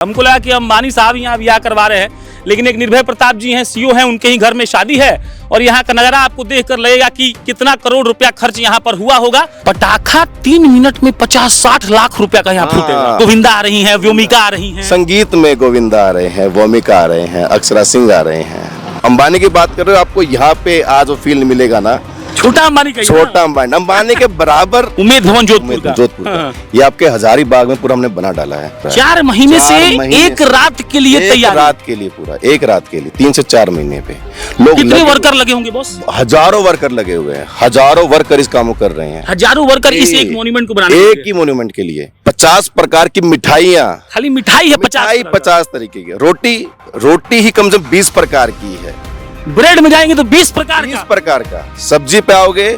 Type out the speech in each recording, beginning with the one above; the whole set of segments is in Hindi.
हमको लगा कि अंबानी साहब यहाँ ब्याह करवा रहे हैं, लेकिन एक निर्भय प्रताप जी हैं, सीईओ हैं, उनके ही घर में शादी है। और यहाँ का नजारा आपको देखकर लगेगा कि कितना करोड़ रुपया खर्च यहाँ पर हुआ होगा। पटाखा 3 मिनट में 50-60 लाख रुपया का यहाँ फूटेगा। गोविंदा आ रही हैं, व्योमिका आ रही हैं, संगीत में गोविंदा आ रहे हैं, व्योमिका आ रहे हैं, अक्षरा सिंह आ रहे हैं। अंबानी की बात कर रहे हो, आपको यहाँ पे आज वो फील मिलेगा ना, छोटा अंबानी का, छोटा अंबानी के बराबर उम्मेद भवन जोधपुर का। हाँ। ये आपके हजारीबाग में पूरा हमने बना डाला है। 4 महीने से एक रात के लिए तैयार, रात के लिए पूरा एक रात के लिए 3 से 4 महीने पे लोग। कितने वर्कर लगे होंगे बॉस? हजारों वर्कर लगे हुए हैं, हजारों वर्कर इस काम कर रहे हैं। हजारों वर्कर इस एक मोन्यूमेंट को बनाने, एक ही मोन्यूमेंट के लिए 50 प्रकार की मिठाइयाँ, खाली मिठाई है 50 तरीके की। रोटी ही कम से कम 20 प्रकार की है। ब्रेड में जाएंगे तो 20 प्रकार का। सब्जी पे आओगे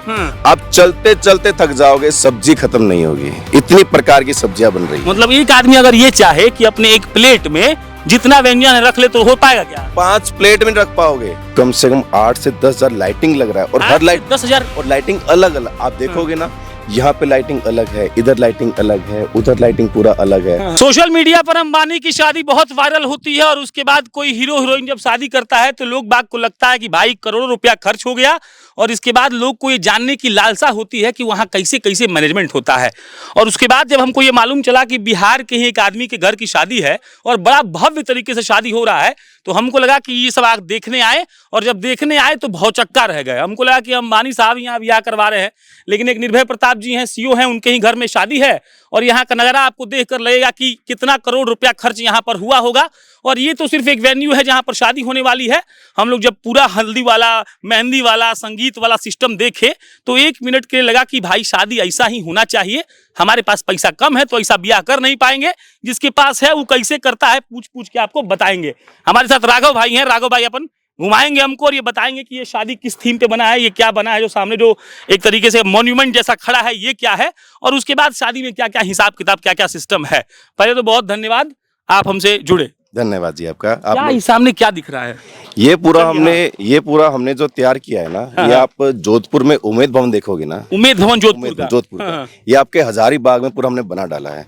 आप चलते चलते थक जाओगे, सब्जी खत्म नहीं होगी, इतनी प्रकार की सब्जियां बन रही है। मतलब एक आदमी अगर ये चाहे कि अपने एक प्लेट में जितना व्यंजन रख ले तो हो पाएगा क्या? 5 प्लेट में रख पाओगे। कम से कम 8 से 10 हजार लाइटिंग लग रहा है, और हर लाइट 10,000 और लाइटिंग अलग अलग आप देखोगे ना। यहाँ पे लाइटिंग अलग है, इधर लाइटिंग अलग है, उधर लाइटिंग पूरा अलग है। सोशल मीडिया पर अंबानी की शादी बहुत वायरल होती है, और उसके बाद कोई हीरो हीरोइन जब शादी करता है तो लोग बाग को लगता है कि भाई करोड़ों रुपया खर्च हो गया, और इसके बाद लोग को ये जानने की लालसा होती है कि वहाँ कैसे कैसे मैनेजमेंट होता है। और उसके बाद जब हमको ये मालूम चला कि बिहार के ही एक आदमी के घर की शादी है और बड़ा भव्य तरीके से शादी हो रहा है, तो हमको लगा कि ये सब आप देखने आए, और जब देखने आए तो भौचक्का रह गए। हमको लगा कि अंबानी साहब यहाँ ब्याह करवा रहे हैं, लेकिन एक निर्भय प्रताप जी हैं, सीईओ हैं, उनके ही घर में शादी है। और यहाँ का नजारा आपको देखकर लगेगा कि कितना करोड़ रुपया खर्च यहाँ पर हुआ होगा। और ये तो सिर्फ एक वेन्यू है जहाँ पर शादी होने वाली है। हम लोग जब पूरा हल्दी वाला, मेहंदी वाला, संगीत वाला सिस्टम देखे तो 1 मिनट के लिए लगा कि भाई शादी ऐसा ही होना चाहिए। हमारे पास पैसा कम है तो ऐसा ब्याह कर नहीं पाएंगे, जिसके पास है वो कैसे करता है पूछ पूछ के आपको बताएंगे। हमारे साथ राघव भाई हैं, राघव भाई अपन घुमाएंगे हमको और ये बताएंगे कि ये शादी किस थीम पे बना है, ये क्या बना है, जो सामने जो एक तरीके से मॉन्यूमेंट जैसा खड़ा है ये क्या है, और उसके बाद शादी में क्या क्या हिसाब किताब, क्या क्या सिस्टम है। पहले तो बहुत धन्यवाद, आप हमसे जुड़े। धन्यवाद जी आपका। क्या सामने क्या दिख रहा है? ये पूरा हमने जो तैयार किया है ना, ये आप जोधपुर में उम्मेद भवन देखोगे ना, उम्मेद भवन जोधपुर का, ये आपके हजारीबाग में पूरा हमने बना डाला है।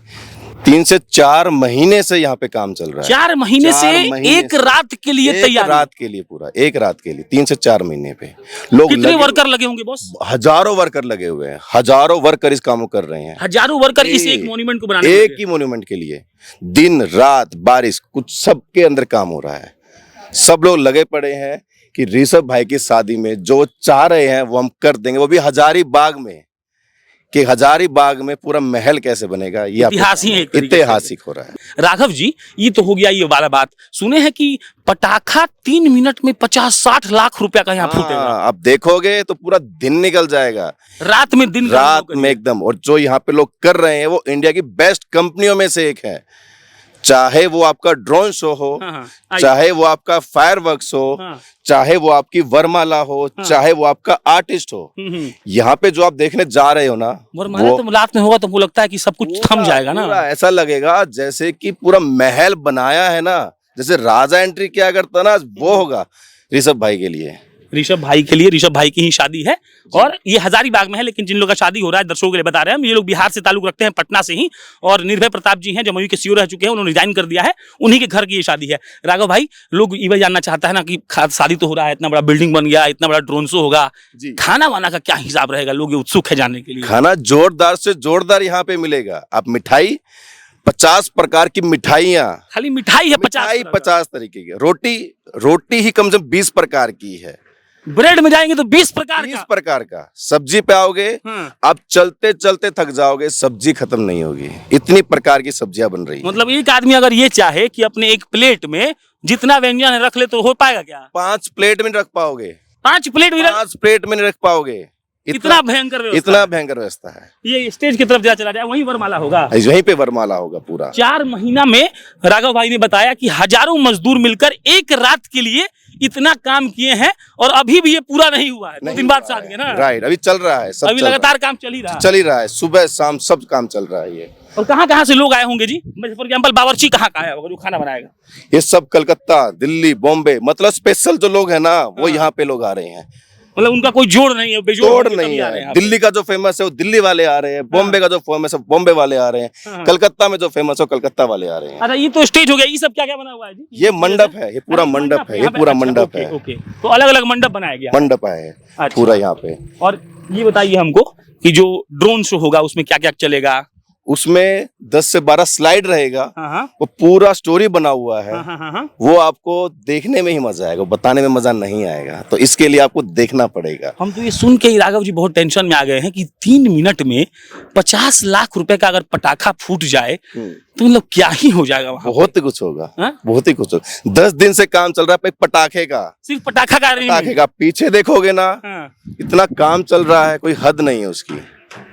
3 से 4 महीने से यहाँ पे काम चल रहा है। 4 महीने से एक रात के लिए तैयार, रात के लिए पूरा एक रात के लिए 3 से 4 महीने पे लोग। कितने वर्कर लगे होंगे बॉस? हजारों वर्कर लगे हुए हैं, हजारों वर्कर इस काम को कर रहे हैं। हजारों वर्कर इस एक मॉन्यूमेंट को बनाने, एक ही मॉन्यूमेंट के लिए दिन रात बारिश कुछ सबके अंदर काम हो रहा है। सब लोग लगे पड़े हैं कि ऋषभ भाई की शादी में जो चाह रहे हैं वो हम कर देंगे, वो भी हजारीबाग में। कि हजारीबाग में पूरा महल कैसे बनेगा, ये ऐतिहासिक हो रहा है। राघव जी, ये तो हो गया ये वाला बात। सुने हैं कि पटाखा 3 मिनट में 50-60 लाख रुपया का यहाँ फूटेगा। आप देखोगे तो पूरा दिन निकल जाएगा, रात में एकदम। और जो यहाँ पे लोग कर रहे हैं वो इंडिया की बेस्ट कंपनियों में से एक है। चाहे वो आपका ड्रोन शो हो, चाहे वो आपका फायरवर्क्स हो, चाहे वो आपकी वरमाला हो, चाहे वो आपका आर्टिस्ट हो। यहाँ पे जो आप देखने जा रहे हो ना, वरमाला तो रात में होगा तो मुझे लगता है कि सब कुछ थम जाएगा ना। ऐसा लगेगा जैसे कि पूरा महल बनाया है ना, जैसे राजा एंट्री क्या करता ना, वो होगा ऋषभ भाई के लिए। ऋषभ भाई के लिए, ऋषभ भाई की ही शादी है, और ये हजारीबाग में है। लेकिन जिन लोगों का शादी हो रहा है, दर्शकों के लिए बता रहे हैं हम, ये लोग बिहार से ताल्लुक रखते हैं, पटना से ही। और निर्भय प्रताप जी हैं, जमुई के सीईओ रह चुके हैं, उन्होंने रिजाइन कर दिया है, उन्हीं के घर की ये शादी है। राघव भाई, लोग ये जानना चाहता है ना कि शादी तो हो रहा है, इतना बड़ा बिल्डिंग बन गया, इतना बड़ा ड्रोन शो होगा, खाना वाना का क्या हिसाब रहेगा? लोग उत्सुक है जानने के लिए। खाना जोरदार से जोरदार यहाँ पे मिलेगा। आप मिठाई 50 प्रकार की मिठाइयाँ, खाली मिठाई है 50 तरीके की। रोटी ही कम से कम 20 प्रकार की है। ब्रेड में जाएंगे तो 20 प्रकार का। सब्जी पे आओगे आप चलते चलते थक जाओगे, सब्जी खत्म नहीं होगी, इतनी प्रकार की सब्जियां बन रही है। मतलब एक आदमी अगर ये चाहे कि अपने एक प्लेट में जितना व्यंजन रख ले तो हो पाएगा क्या? 5 प्लेट में रख पाओगे। 5 प्लेट में नहीं रख पाओगे। इतना भयंकर व्यवस्था है। ये स्टेज की तरफ चला जाए, वहीं वरमाला होगा, वहीं पे वरमाला होगा पूरा। 4 महीना में राघव भाई ने बताया कि हजारों मजदूर मिलकर एक रात के लिए इतना काम किए हैं, और अभी भी ये पूरा नहीं हुआ है। 2 दिन बाद शादी है ना, राइट। अभी चल रहा है, सब अभी लगातार काम चल ही रहा है, सुबह शाम सब काम चल रहा है ये। और कहाँ से लोग आए होंगे जी? फॉर एग्जाम्पल बावर्ची कहाँ का आया होगा जो खाना बनाएगा? ये सब कलकत्ता, दिल्ली, बॉम्बे, मतलब स्पेशल जो लोग हैं ना, वो यहाँ पे लोग आ रहे हैं। मतलब उनका कोई जोड़ नहीं है, बेजोड़ तोड़ होके नहीं तभी आ रहे हैं है। यहाँ पे। दिल्ली का जो फेमस है वो दिल्ली वाले आ रहे हैं, बॉम्बे का जो फेमस है बॉम्बे वाले आ रहे हैं, हाँ। कलकत्ता में जो फेमस है कलकत्ता वाले आ रहे हैं। अच्छा, ये तो स्टेज हो गया, ये सब क्या क्या बना हुआ है जी? ये मंडप है, ये पूरा अरे, मंडप है, ये यहाँ पे, पूरा अच्छा, मंडप ओके, है, ओके, तो अलग अलग मंडप बनाया गया है। मंडप है अच्छा। पूरा यहाँ पे। और ये बताइए हमको कि जो ड्रोन शो होगा उसमें क्या क्या चलेगा? उसमें 10 से 12 स्लाइड रहेगा, हाँ हाँ वो पूरा स्टोरी बना हुआ है। हाँ हाँ हाँ हाँ। वो आपको देखने में ही मजा आएगा, बताने में मजा नहीं आएगा, तो इसके लिए आपको देखना पड़ेगा। हम तो ये सुन के ही राघव जी बहुत टेंशन में आ गए हैं कि 3 मिनट में 50 लाख रुपए का अगर पटाखा फूट जाए तो मतलब क्या ही हो जाएगा वहाँ पे? बहुत ही कुछ होगा, हाँ? बहुत ही कुछ होगा। 10 दिन से काम चल रहा है पटाखे का, सिर्फ पटाखा का पटाखे का। पीछे देखोगे ना, हाँ। इतना काम चल रहा है, कोई हद नहीं है उसकी।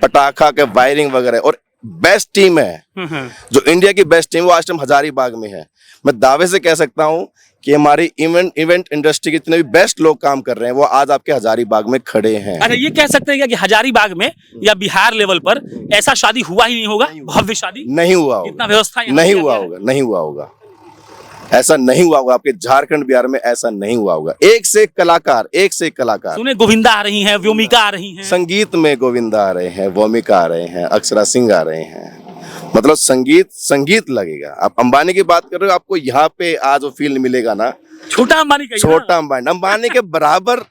पटाखा के वायरिंग वगैरह, और बेस्ट टीम है जो इंडिया की बेस्ट टीम, वो आज टाइम हजारीबाग में है। मैं दावे से कह सकता हूँ कि हमारी इवेंट इंडस्ट्री के जितने भी बेस्ट लोग काम कर रहे हैं वो आज आपके हजारीबाग में खड़े हैं। अच्छा, ये कह सकते हैं क्या कि हजारीबाग में या बिहार लेवल पर ऐसा शादी हुआ ही नहीं होगा, भव्य शादी नहीं हुआ होगा, इतना व्यवस्था यहाँ नहीं किया हुआ गया है? होगा, नहीं हुआ होगा, ऐसा नहीं हुआ होगा। आपके झारखंड बिहार में ऐसा नहीं हुआ होगा। एक से एक कलाकार, एक से एक कलाकार। सुने गोविंदा आ रही हैं, व्योमिका आ रही हैं। संगीत में गोविंदा आ रहे हैं, वोमिका आ रहे हैं, अक्षरा सिंह आ रहे हैं। मतलब संगीत लगेगा। आप अंबानी की बात कर रहे हो, आपको यहाँ पे आज वो फील मिलेगा ना, छोटा अंबानी का छोटा अंबानी के बराबर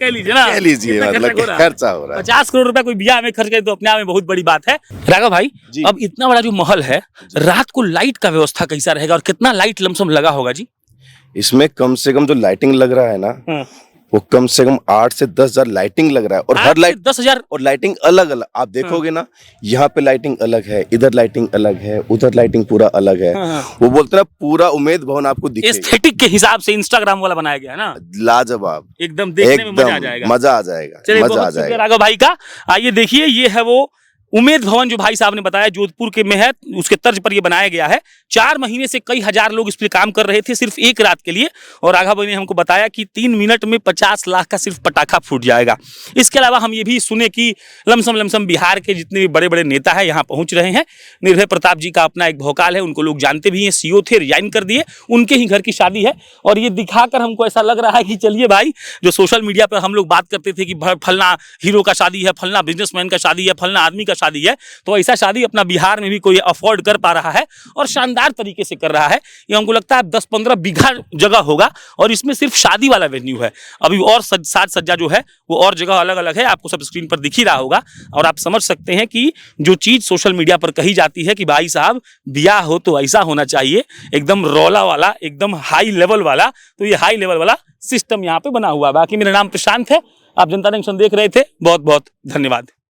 कह लीजिए ना, कह लीजिए, कितना मतलब खर्चा हो रहा है? खर्चा हो रहा है। 50 करोड़ रुपए कोई बियाह में खर्च करे तो अपने आप में बहुत बड़ी बात है। राघव भाई, जी। अब इतना बड़ा जो महल है, रात को लाइट का व्यवस्था कैसा रहेगा और कितना लाइट लमसम लगा होगा जी? इसमें कम से कम जो लाइटिंग लग रहा है ना, वो कम से कम 8 से 10 हजार लाइटिंग लग रहा है, और हर लाइट 10,000। और लाइटिंग अलग अलग। आप देखोगे ना, यहाँ पे लाइटिंग अलग है, इधर लाइटिंग अलग है, उधर लाइटिंग पूरा अलग है। वो बोलते हैं ना, पूरा उम्मेद भवन आपको दिखेगा। एस्थेटिक के हिसाब से इंस्टाग्राम वाला बनाया गया है ना, लाजवाब, एकदम देखने में मजा आ जाएगा। मजा आ जाएगा, चलिए, मजा आ बहुत शुक्रिया जाएगा। राघव भाई का। आइए देखिए, ये है वो उम्मेद भवन जो भाई साहब ने बताया, जोधपुर के में है, उसके तर्ज पर ये बनाया गया है। 4 महीने से कई हजार लोग इस पर काम कर रहे थे सिर्फ एक रात के लिए, और राघव भाई ने हमको बताया कि 3 मिनट में 50 लाख का सिर्फ पटाखा फूट जाएगा। इसके अलावा हम ये भी सुने कि लमसम बिहार के जितने भी बड़े बड़े नेता हैं यहाँ पहुंच रहे हैं। निर्भय प्रताप जी का अपना एक भोकाल है, उनको लोग जानते भी हैं, सीओ थे, रिजाइन कर दिए, उनके ही घर की शादी है। और ये दिखाकर हमको ऐसा लग रहा है कि चलिए भाई, जो सोशल मीडिया पर हम लोग बात करते थे कि फलना हीरो का शादी है, फलना बिजनेसमैन का शादी है, फलना आदमी का शादी है, तो ऐसा शादी अपना बिहार में भी कोई अफोर्ड कर पा रहा है और शानदार तरीके से कर रहा है। ये हमको लगता है 10-15 बीघा जगह होगा, और इसमें सिर्फ शादी वाला वेन्यू है। अभी और साज सज्जा जो है वो और जगह अलग अलग है, आपको सब स्क्रीन पर दिख ही रहा होगा। और आप समझ सकते हैं कि जो चीज सोशल मीडिया पर कही जाती है कि भाई साहब ब्याह हो तो ऐसा होना चाहिए, एकदम रौला वाला, एकदम हाई लेवल वाला, तो ये हाई लेवल वाला सिस्टम यहाँ पे बना हुआ है। बाकी मेरा नाम प्रशांत है, आप जनता जंक्शन देख रहे थे, बहुत बहुत धन्यवाद।